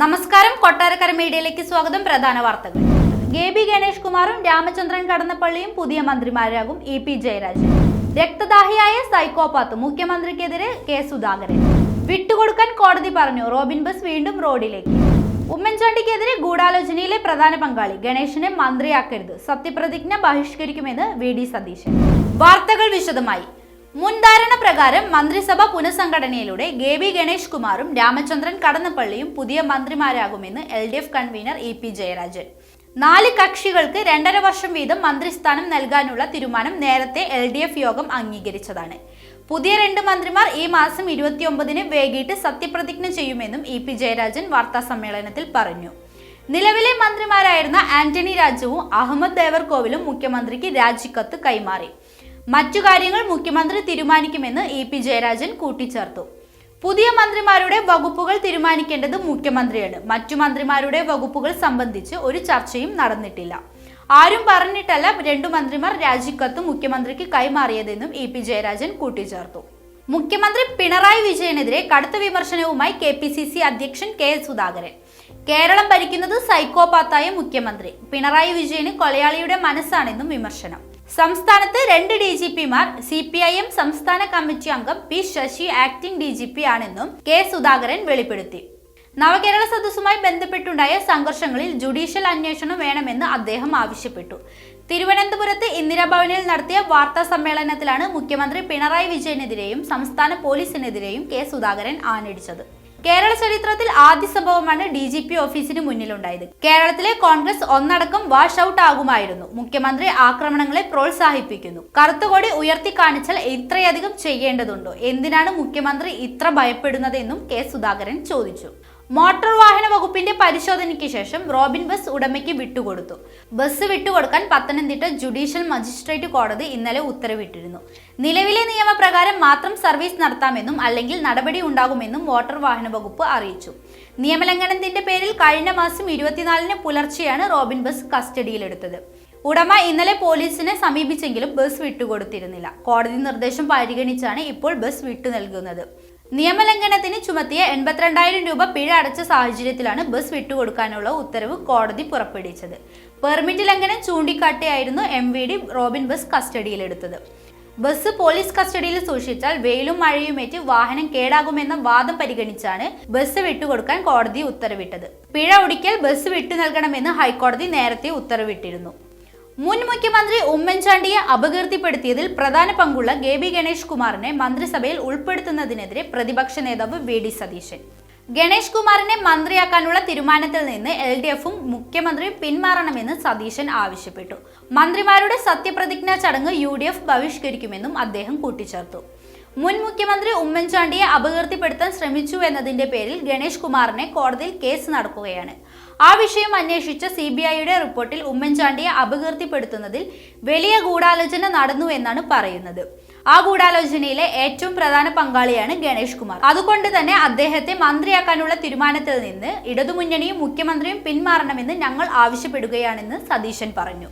നമസ്കാരം, കൊട്ടാരക്കര മീഡിയയിലേക്ക് സ്വാഗതം. പ്രധാന വാർത്തകൾ. കെ.ബി. ഗണേഷ് കുമാറും രാമചന്ദ്രൻ കടന്നപ്പള്ളിയും പുതിയ മന്ത്രിമാരാകും. ഇ.പി. ജയരാജൻ. രക്തദാഹിയായ സൈക്കോപാത്ത് മുഖ്യമന്ത്രിക്കെതിരെ കെ. സുധാകരൻ. വിട്ടുകൊടുക്കാൻ കോടതി പറഞ്ഞു. റോബിൻ ബസ് വീണ്ടും റോഡിലേക്ക്. ഉമ്മൻചാണ്ടിക്കെതിരെ ഗൂഢാലോചനയിലെ പ്രധാന പങ്കാളി ഗണേഷിനെ മന്ത്രിയാക്കരുത്, സത്യപ്രതിജ്ഞ ബഹിഷ്കരിക്കുമെന്ന് വി.ഡി. സതീശൻ. വാർത്തകൾ വിശദമായി. മുൻധാരണ പ്രകാരം മന്ത്രിസഭ പുനഃസംഘടനയിലൂടെ കെ.ബി. ഗണേഷ് കുമാറും രാമചന്ദ്രൻ കടന്നപ്പള്ളിയും പുതിയ മന്ത്രിമാരാകുമെന്ന് LDF കൺവീനർ ഇ.പി. ജയരാജൻ. 4 കക്ഷികൾക്ക് 2.5 വർഷം വീതം മന്ത്രിസ്ഥാനം നൽകാനുള്ള തീരുമാനം നേരത്തെ LDF യോഗം അംഗീകരിച്ചതാണ്. പുതിയ 2 മന്ത്രിമാർ ഈ മാസം 29-ന് വൈകിട്ട് സത്യപ്രതിജ്ഞ ചെയ്യുമെന്നും ഇ.പി. ജയരാജൻ വാർത്താസമ്മേളനത്തിൽ പറഞ്ഞു. നിലവിലെ മന്ത്രിമാരായിരുന്ന ആന്റണി രാജുവും അഹമ്മദ് ദേവർകോവിലും മുഖ്യമന്ത്രിക്ക് രാജിക്കത്ത് കൈമാറി. മറ്റു കാര്യങ്ങൾ മുഖ്യമന്ത്രി തീരുമാനിക്കുമെന്ന് ഇ.പി. ജയരാജൻ കൂട്ടിച്ചേർത്തു. പുതിയ മന്ത്രിമാരുടെ വകുപ്പുകൾ തീരുമാനിക്കേണ്ടത് മുഖ്യമന്ത്രിയാണ്. മറ്റു മന്ത്രിമാരുടെ വകുപ്പുകൾ സംബന്ധിച്ച് ഒരു ചർച്ചയും നടന്നിട്ടില്ല. ആരും പറഞ്ഞിട്ടല്ല 2 മന്ത്രിമാർ രാജിക്കത്ത് മുഖ്യമന്ത്രിക്ക് കൈമാറിയതെന്നും ഇ.പി. ജയരാജൻ കൂട്ടിച്ചേർത്തു. മുഖ്യമന്ത്രി പിണറായി വിജയനെതിരെ കടുത്ത വിമർശനവുമായി KPCC അധ്യക്ഷൻ കെ. സുധാകരൻ. കേരളം ഭരിക്കുന്നത് സൈക്കോപാത്തായ മുഖ്യമന്ത്രി പിണറായി വിജയന് കൊലയാളിയുടെ മനസ്സാണെന്നും വിമർശനം. സംസ്ഥാനത്ത് 2 DGPമാർ CPIM സംസ്ഥാന കമ്മിറ്റി അംഗം പി. ശശി ആക്ടിംഗ് DGP ആണെന്നും കെ. സുധാകരൻ വെളിപ്പെടുത്തി. നവകേരള സദസ്സുമായി ബന്ധപ്പെട്ടുണ്ടായ സംഘർഷങ്ങളിൽ ജുഡീഷ്യൽ അന്വേഷണം വേണമെന്ന് അദ്ദേഹം ആവശ്യപ്പെട്ടു. തിരുവനന്തപുരത്ത് ഇന്ദിരാഭവനിൽ നടത്തിയ വാർത്താ സമ്മേളനത്തിലാണ് മുഖ്യമന്ത്രി പിണറായി വിജയനെതിരെയും സംസ്ഥാന പോലീസിനെതിരെയും കെ. സുധാകരൻ ആഞ്ഞടിച്ചത്. കേരള ചരിത്രത്തിൽ ആദ്യ സംഭവമാണ് DGP ഓഫീസിന് മുന്നിലുണ്ടായത്. കേരളത്തിലെ കോൺഗ്രസ് ഒന്നടക്കം വാഷ് ഔട്ട് ആകുമായിരുന്നു. മുഖ്യമന്ത്രി ആക്രമണങ്ങളെ പ്രോത്സാഹിപ്പിക്കുന്നു. കറുത്തുകൊടി ഉയർത്തി കാണിച്ചാൽ ഇത്രയധികം ചെയ്യേണ്ടതുണ്ടോ? എന്തിനാണ് മുഖ്യമന്ത്രി ഇത്ര ഭയപ്പെടുന്നതെന്നും കെ. സുധാകരൻ ചോദിച്ചു. മോട്ടോർ വാഹന വകുപ്പിന്റെ പരിശോധനയ്ക്ക് ശേഷം റോബിൻ ബസ് ഉടമയ്ക്ക് വിട്ടുകൊടുത്തു. ബസ് വിട്ടുകൊടുക്കാൻ പത്തനംതിട്ട ജുഡീഷ്യൽ മജിസ്ട്രേറ്റ് കോടതി ഇന്നലെ ഉത്തരവിട്ടിരുന്നു. നിലവിലെ നിയമപ്രകാരം മാത്രം സർവീസ് നടത്താമെന്നും അല്ലെങ്കിൽ നടപടി ഉണ്ടാകുമെന്നും മോട്ടോർ വാഹന വകുപ്പ് അറിയിച്ചു. നിയമലംഘനത്തിന്റെ പേരിൽ കഴിഞ്ഞ മാസം 24-ന് പുലർച്ചെയാണ് റോബിൻ ബസ് കസ്റ്റഡിയിലെടുത്തത്. ഉടമ ഇന്നലെ പോലീസിനെ സമീപിച്ചെങ്കിലും ബസ് വിട്ടുകൊടുത്തിരുന്നില്ല. കോടതി നിർദ്ദേശം പരിഗണിച്ചാണ് ഇപ്പോൾ ബസ് വിട്ടു നൽകുന്നത്. നിയമലംഘനത്തിന് ചുമത്തിയ 82,000 രൂപ പിഴ അടച്ച സാഹചര്യത്തിലാണ് ബസ് വിട്ടുകൊടുക്കാനുള്ള ഉത്തരവ് കോടതി പുറപ്പെടുവിച്ചത്. പെർമിറ്റ് ലംഘനം ചൂണ്ടിക്കാട്ടിയായിരുന്നു MVD റോബിൻ ബസ് കസ്റ്റഡിയിലെടുത്തത്. ബസ് പോലീസ് കസ്റ്റഡിയിൽ സൂക്ഷിച്ചാൽ വെയിലും മഴയുമേറ്റ് വാഹനം കേടാകുമെന്ന വാദം പരിഗണിച്ചാണ് ബസ് വിട്ടുകൊടുക്കാൻ കോടതി ഉത്തരവിട്ടത്. പിഴ ഒടുക്കിയാൽ ബസ് വിട്ടു നൽകണമെന്ന് ഹൈക്കോടതി നേരത്തെ ഉത്തരവിട്ടിരുന്നു. മുൻ മുഖ്യമന്ത്രി ഉമ്മൻചാണ്ടിയെ അപകീർത്തിപ്പെടുത്തിയതിൽ പ്രധാന പങ്കുള്ള കെ.ബി. ഗണേഷ് കുമാറിനെ മന്ത്രിസഭയിൽ ഉൾപ്പെടുത്തുന്നതിനെതിരെ പ്രതിപക്ഷ നേതാവ് വി.ഡി. സതീശൻ. ഗണേഷ് കുമാറിനെ മന്ത്രിയാക്കാനുള്ള തീരുമാനത്തിൽ നിന്ന് LDFും മുഖ്യമന്ത്രിയും പിന്മാറണമെന്ന് സതീശൻ ആവശ്യപ്പെട്ടു. മന്ത്രിമാരുടെ സത്യപ്രതിജ്ഞാ ചടങ്ങ് UDF ബഹിഷ്കരിക്കുമെന്നും അദ്ദേഹം കൂട്ടിച്ചേർത്തു. മുൻ മുഖ്യമന്ത്രി ഉമ്മൻചാണ്ടിയെ അപകീർത്തിപ്പെടുത്താൻ ശ്രമിച്ചു എന്നതിന്റെ പേരിൽ ഗണേഷ് കുമാറിനെ കോടതിയിൽ കേസ് നടക്കുകയാണ്. ആ വിഷയം അന്വേഷിച്ച CBIയുടെ റിപ്പോർട്ടിൽ ഉമ്മൻചാണ്ടിയെ അപകീർത്തിപ്പെടുത്തുന്നതിൽ വലിയ ഗൂഢാലോചന നടന്നു എന്നാണ് പറയുന്നത്. ആ ഗൂഢാലോചനയിലെ ഏറ്റവും പ്രധാന പങ്കാളിയാണ് ഗണേഷ് കുമാർ. അതുകൊണ്ട് തന്നെ അദ്ദേഹത്തെ മന്ത്രിയാക്കാനുള്ള തീരുമാനത്തിൽ നിന്ന് ഇടതുമുന്നണിയും മുഖ്യമന്ത്രിയും പിന്മാറണമെന്ന് ഞങ്ങൾ ആവശ്യപ്പെടുകയാണെന്ന് സതീശൻ പറഞ്ഞു.